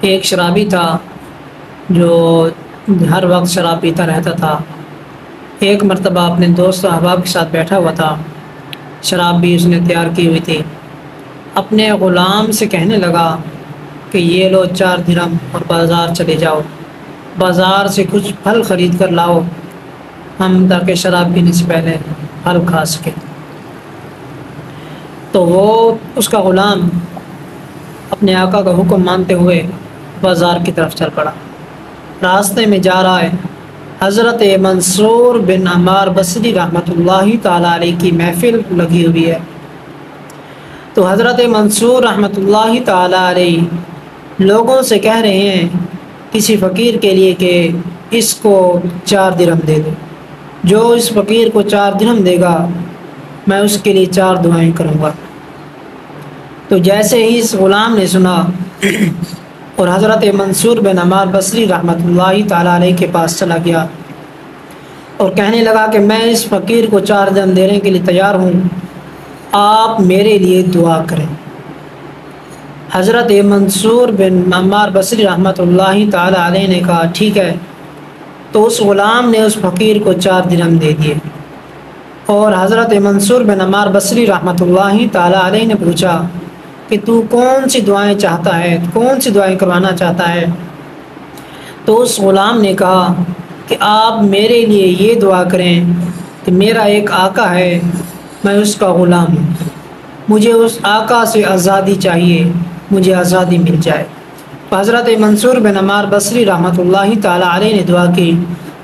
ایک شرابی تھا جو ہر وقت شراب پیتا رہتا تھا۔ ایک مرتبہ اپنے دوست و احباب کے ساتھ بیٹھا ہوا تھا، شراب بھی اس نے تیار کی ہوئی تھی۔ اپنے غلام سے کہنے لگا کہ یہ لو 4 درہم اور بازار چلے جاؤ، بازار سے کچھ پھل خرید کر لاؤ، ہم تاکہ شراب پینے سے پہلے پھل کھا سکیں۔ تو وہ اس کا غلام اپنے آقا کا حکم مانتے ہوئے بازار کی طرف چل پڑا۔ راستے میں جا رہا ہے، حضرت منصور بن عمار بصری رحمۃ اللہ تعالیٰ علیہ کی محفل لگی ہوئی ہے۔ تو حضرت منصور رحمۃ اللہ تعالیٰ علیہ لوگوں سے کہہ رہے ہیں کسی فقیر کے لیے کہ اس کو 4 درہم دے دو، جو اس فقیر کو 4 درہم دے گا میں اس کے لیے 4 دعائیں کروں گا۔ تو جیسے ہی اس غلام نے سنا اور حضرت منصور بن عمار بصری رحمۃ اللہ تعالیٰ علیہ کے پاس چلا گیا اور کہنے لگا کہ میں اس فقیر کو 4 درہم دینے کے لیے تیار ہوں، آپ میرے لیے دعا کریں۔ حضرت منصور بن عمار بصری رحمۃ اللہ تعالیٰ علیہ نے کہا ٹھیک ہے۔ تو اس غلام نے اس فقیر کو 4 درہم دے دیے، اور حضرت منصور بن عمار بصری رحمۃ اللہ تعالیٰ علیہ نے پوچھا کہ تو کون سی دعائیں چاہتا ہے، کون سی دعائیں کروانا چاہتا ہے؟ تو اس غلام نے کہا کہ آپ میرے لیے یہ دعا کریں کہ میرا ایک آقا ہے، میں اس کا غلام ہوں، مجھے اس آقا سے آزادی چاہیے، مجھے آزادی مل جائے۔ حضرت منصور بن عمار بصری رحمۃ اللہ تعالیٰ علیہ نے دعا کی،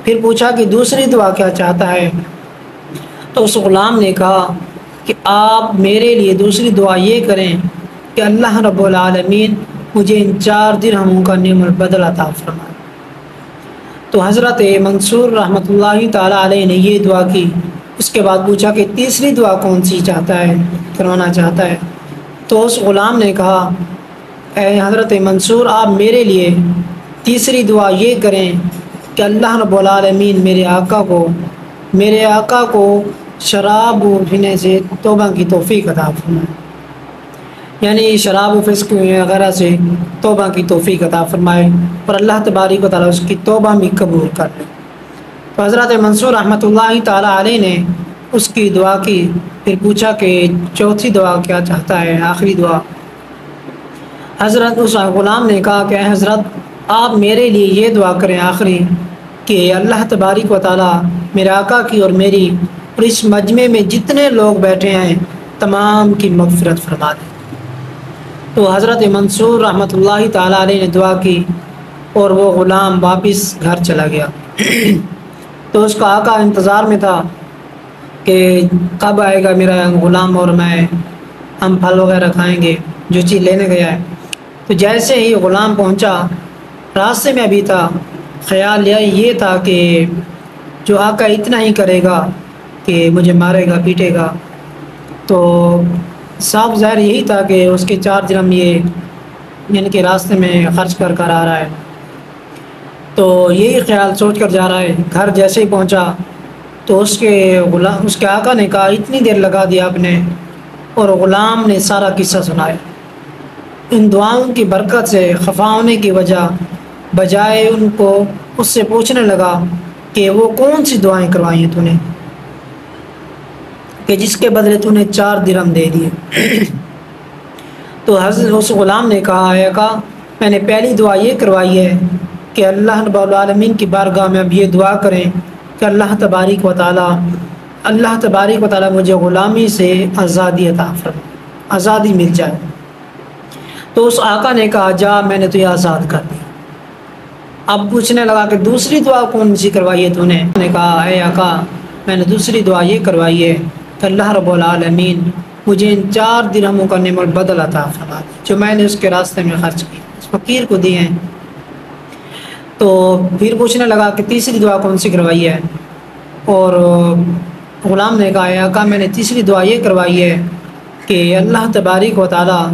پھر پوچھا کہ دوسری دعا کیا چاہتا ہے؟ تو اس غلام نے کہا کہ آپ میرے لیے دوسری دعا یہ کریں کہ اللہ رب العالمین مجھے ان 4 درہموں کا نعم البدل عطا فرمائے۔ تو حضرت منصور رحمۃ اللہ تعالیٰ علیہ نے یہ دعا کی۔ اس کے بعد پوچھا کہ تیسری دعا کون سی چاہتا ہے، کروانا چاہتا ہے؟ تو اس غلام نے کہا اے حضرت منصور آپ میرے لیے تیسری دعا یہ کریں کہ اللہ رب العالمین میرے آقا کو شراب پینے سے توبہ کی توفیق عطا فرمائے، یعنی شراب و فسق وغیرہ سے توبہ کی توفیق عطا فرمائے اور اللہ تبارک و تعالیٰ اس کی توبہ بھی قبول کر لے۔ تو حضرت منصور رحمۃ اللہ تعالیٰ علیہ نے اس کی دعا کی، پھر پوچھا کہ چوتھی دعا کیا چاہتا ہے، آخری دعا؟ حضرت اس غلام نے کہا کہ اے حضرت آپ میرے لیے یہ دعا کریں آخری کہ اللہ تبارک و تعالیٰ میرے آقا کی اور میری اور اس مجمع میں جتنے لوگ بیٹھے ہیں تمام کی مغفرت فرما دیں۔ تو حضرت منصور رحمۃ اللہ تعالیٰ علیہ نے دعا کی اور وہ غلام واپس گھر چلا گیا۔ تو اس کا آقا انتظار میں تھا کہ کب آئے گا میرا غلام اور ہم پھل وغیرہ کھائیں گے، جو چیز لینے گیا ہے۔ تو جیسے ہی غلام پہنچا، راستے میں ابھی تھا، خیال یہ تھا کہ جو آقا اتنا ہی کرے گا کہ مجھے مارے گا، پیٹے گا، تو صاف ظاہر یہی تھا کہ اس کے 4 درہم یعنی کہ راستے میں خرچ کر آ رہا ہے۔ تو یہی خیال سوچ کر جا رہا ہے۔ گھر جیسے ہی پہنچا تو اس کے آقا نے کہا اتنی دیر لگا دیا آپ نے، اور غلام نے سارا قصہ سنایا۔ ان دعاؤں کی برکت سے خفا ہونے کی بجائے ان کو اس سے پوچھنے لگا کہ وہ کون سی دعائیں کروائی ہیں تو نے کہ جس کے بدلے تو نے 4 درہم دے دیے۔ تو حضرت اس غلام نے کہا اے آقا میں نے پہلی دعا یہ کروائی ہے کہ اللہ رب العالمین کی بارگاہ میں اب یہ دعا کریں کہ اللہ تبارک و تعالیٰ مجھے غلامی سے آزادی عطا فرمائے، آزادی مل جائے۔ تو اس آقا نے کہا جا میں نے تجھے آزاد کر دیا۔ اب پوچھنے لگا کہ دوسری دعا کون سی کروائی ہے تو نے کہا اے آقا میں نے دوسری دعا یہ کروائی ہے کہ اللہ رب العالمین مجھے ان 4 درہموں کا نعم البدل عطا فرما دے جو میں نے اس کے راستے میں خرچ کی، اس فقیر کو دیے ہیں۔ تو پھر پوچھنے لگا کہ تیسری دعا کون سی کروائی ہے؟ اور غلام نے کہا اے آقا میں نے تیسری دعا یہ کروائی ہے کہ اللہ تبارک و تعالیٰ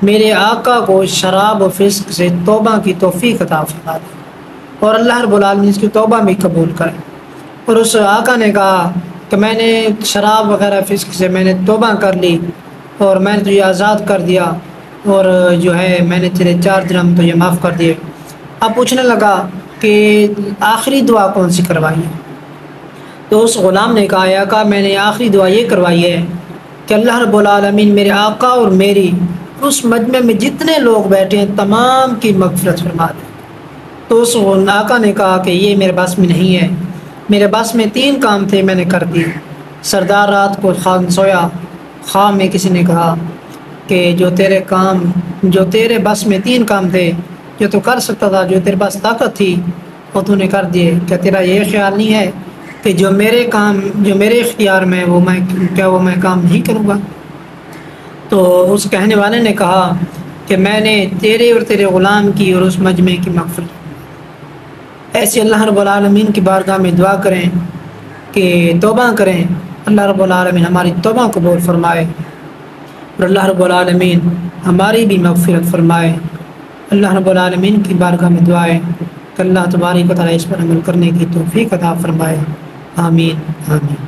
میرے آقا کو شراب و فسق سے توبہ کی توفیق عطا فرما دے اور اللہ رب العالمین اس کی توبہ بھی قبول کرے۔ اور اس آقا نے کہا کہ میں نے شراب وغیرہ فسق سے میں نے توبہ کر لی اور میں نے تجھے آزاد کر دیا، اور جو ہے میں نے تیرے 4 درہم تو یہ معاف کر دیے۔ اب پوچھنے لگا کہ آخری دعا کون سی کروائی ہے؟ تو اس غلام نے کہا یا آقا میں نے آخری دعا یہ کروائی ہے کہ اللہ رب العالمین میرے آقا اور میری اس مجمع میں جتنے لوگ بیٹھے ہیں تمام کی مغفرت فرما دے۔ تو اس آقا نے کہا کہ یہ میرے بس میں نہیں ہے، میرے بس میں 3 کام تھے، میں نے کر دی۔ سردار رات کو خواب سویا، خواب میں کسی نے کہا کہ جو تیرے بس میں 3 کام تھے جو تو کر سکتا تھا، جو تیرے پاس طاقت تھی وہ تو نے کر دیے، کیا تیرا یہ خیال نہیں ہے کہ جو میرے اختیار میں وہ میں کام نہیں کروں گا؟ تو اس کہنے والے نے کہا کہ میں نے تیرے اور تیرے غلام کی اور اس مجمع کی مغفرت۔ ایسے اللہ رب العالمین کی بارگاہ میں دعا کریں کہ توبہ کریں، اللہ رب العالمین ہماری توبہ قبول فرمائے اور اللہ رب العالمین ہماری بھی مغفرت فرمائے۔ اللہ رب العالمین کی بارگاہ میں دعائیں کہ اللہ تبارک و تعالیٰ اس پر عمل کرنے کی توفیق عطا فرمائے۔ آمین آمین۔